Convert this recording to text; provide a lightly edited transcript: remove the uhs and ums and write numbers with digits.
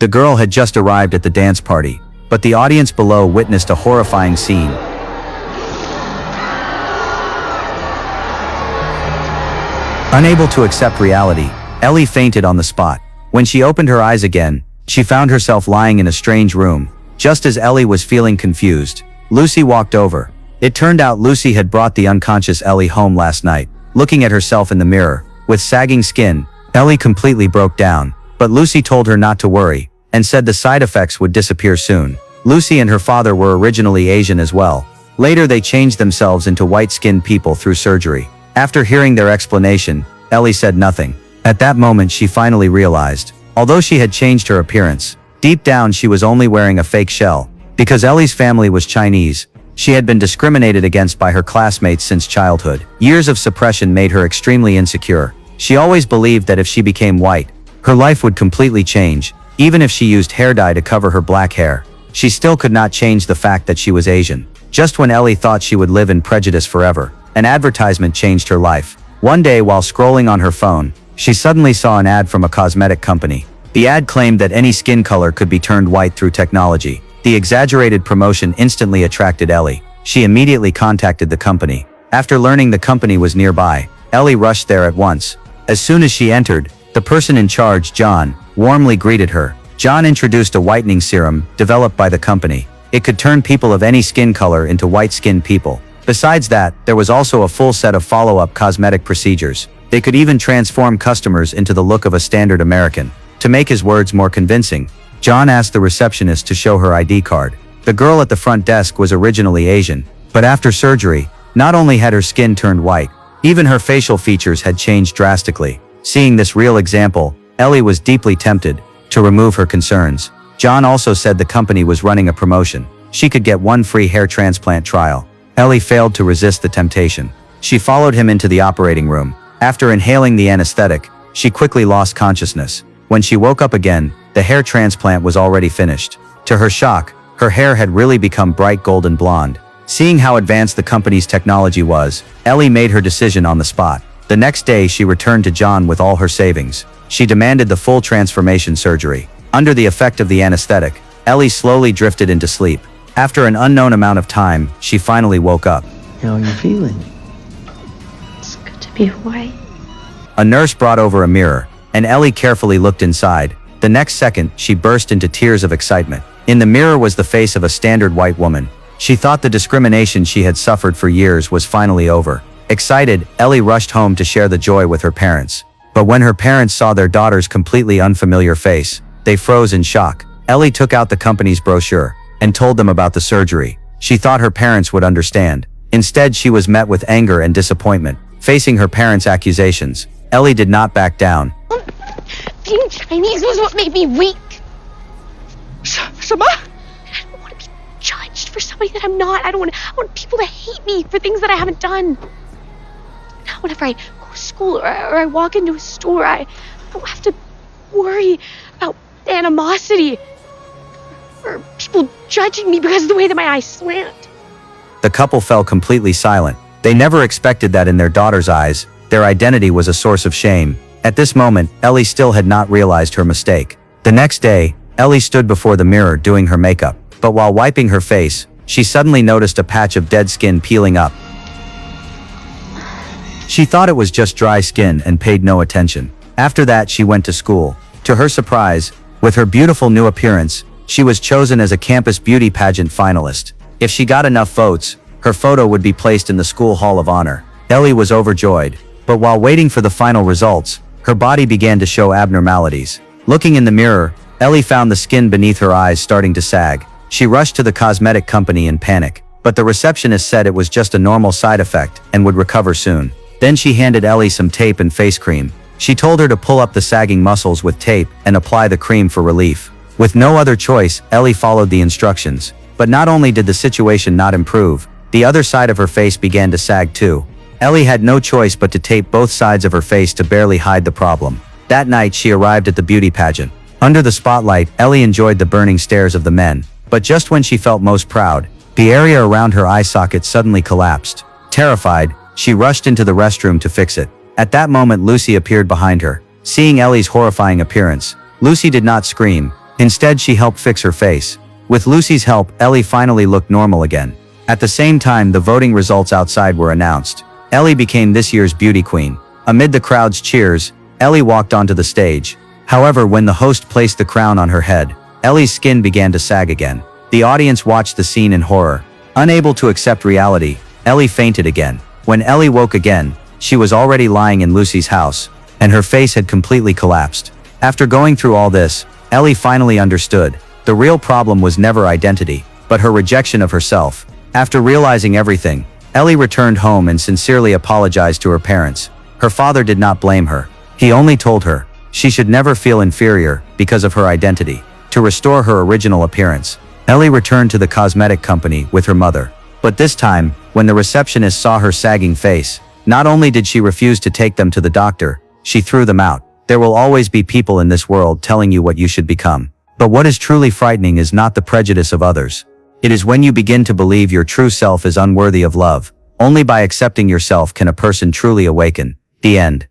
The girl had just arrived at the dance party, but the audience below witnessed a horrifying scene. Unable to accept reality, Ellie fainted on the spot. When she opened her eyes again, she found herself lying in a strange room. Just as Ellie was feeling confused, Lucy walked over. It turned out Lucy had brought the unconscious Ellie home last night. Looking at herself in the mirror, with sagging skin, Ellie completely broke down. But Lucy told her not to worry, and said the side effects would disappear soon. Lucy and her father were originally Asian as well. Later they changed themselves into white-skinned people through surgery. After hearing their explanation, Ellie said nothing. At that moment she finally realized, although she had changed her appearance, deep down she was only wearing a fake shell. Because Ellie's family was Chinese, she had been discriminated against by her classmates since childhood. Years of suppression made her extremely insecure. She always believed that if she became white, her life would completely change. Even if she used hair dye to cover her black hair, she still could not change the fact that she was Asian. Just when Ellie thought she would live in prejudice forever, an advertisement changed her life. One day while scrolling on her phone, she suddenly saw an ad from a cosmetic company. The ad claimed that any skin color could be turned white through technology. The exaggerated promotion instantly attracted Ellie. She immediately contacted the company. After learning the company was nearby, Ellie rushed there at once. As soon as she entered, the person in charge, John, warmly greeted her. John introduced a whitening serum developed by the company. It could turn people of any skin color into white-skinned people. Besides that, there was also a full set of follow-up cosmetic procedures. They could even transform customers into the look of a standard American. To make his words more convincing, John asked the receptionist to show her ID card. The girl at the front desk was originally Asian, but after surgery, not only had her skin turned white, even her facial features had changed drastically. Seeing this real example, Ellie was deeply tempted to remove her concerns. John also said the company was running a promotion. She could get one free hair transplant trial. Ellie failed to resist the temptation. She followed him into the operating room. After inhaling the anesthetic, she quickly lost consciousness. When she woke up again, the hair transplant was already finished. To her shock, her hair had really become bright golden blonde. Seeing how advanced the company's technology was, Ellie made her decision on the spot. The next day she returned to John with all her savings. She demanded the full transformation surgery. Under the effect of the anesthetic, Ellie slowly drifted into sleep. After an unknown amount of time, she finally woke up. How are you feeling? It's good to be white. A nurse brought over a mirror, and Ellie carefully looked inside. The next second, she burst into tears of excitement. In the mirror was the face of a standard white woman. She thought the discrimination she had suffered for years was finally over. Excited, Ellie rushed home to share the joy with her parents. But when her parents saw their daughter's completely unfamiliar face, they froze in shock. Ellie took out the company's brochure and told them about the surgery. She thought her parents would understand. Instead, she was met with anger and disappointment. Facing her parents' accusations, Ellie did not back down. Being Chinese was what made me weak. 什么? I don't want to be judged for somebody that I'm not. I want people to hate me for things that I haven't done. Now whenever I go to school or I walk into a store, I don't have to worry about animosity or people judging me because of the way that my eyes slant. The couple fell completely silent. They never expected that in their daughter's eyes, their identity was a source of shame. At this moment, Ellie still had not realized her mistake. The next day, Ellie stood before the mirror doing her makeup, but while wiping her face, she suddenly noticed a patch of dead skin peeling up. She thought it was just dry skin and paid no attention. After that, she went to school. To her surprise, with her beautiful new appearance, she was chosen as a campus beauty pageant finalist. If she got enough votes, her photo would be placed in the school hall of honor. Ellie was overjoyed, but while waiting for the final results, her body began to show abnormalities. Looking in the mirror, Ellie found the skin beneath her eyes starting to sag. She rushed to the cosmetic company in panic, but the receptionist said it was just a normal side effect and would recover soon. Then she handed Ellie some tape and face cream. She told her to pull up the sagging muscles with tape and apply the cream for relief. With no other choice, Ellie followed the instructions. But not only did the situation not improve, the other side of her face began to sag too. Ellie had no choice but to tape both sides of her face to barely hide the problem. That night she arrived at the beauty pageant. Under the spotlight, Ellie enjoyed the burning stares of the men. But just when she felt most proud, the area around her eye socket suddenly collapsed. Terrified, she rushed into the restroom to fix it. At that moment Lucy appeared behind her. Seeing Ellie's horrifying appearance, Lucy did not scream. Instead, she helped fix her face. With Lucy's help, Ellie finally looked normal again. At the same time, the voting results outside were announced. Ellie became this year's beauty queen. Amid the crowd's cheers, Ellie walked onto the stage. However, when the host placed the crown on her head, Ellie's skin began to sag again. The audience watched the scene in horror. Unable to accept reality, Ellie fainted again. When Ellie woke again, she was already lying in Lucy's house, and her face had completely collapsed. After going through all this, Ellie finally understood. The real problem was never identity, but her rejection of herself. After realizing everything, Ellie returned home and sincerely apologized to her parents. Her father did not blame her. He only told her she should never feel inferior because of her identity. To restore her original appearance, Ellie returned to the cosmetic company with her mother. But this time, when the receptionist saw her sagging face, not only did she refuse to take them to the doctor, she threw them out. There will always be people in this world telling you what you should become. But what is truly frightening is not the prejudice of others. It is when you begin to believe your true self is unworthy of love. Only by accepting yourself can a person truly awaken. The end.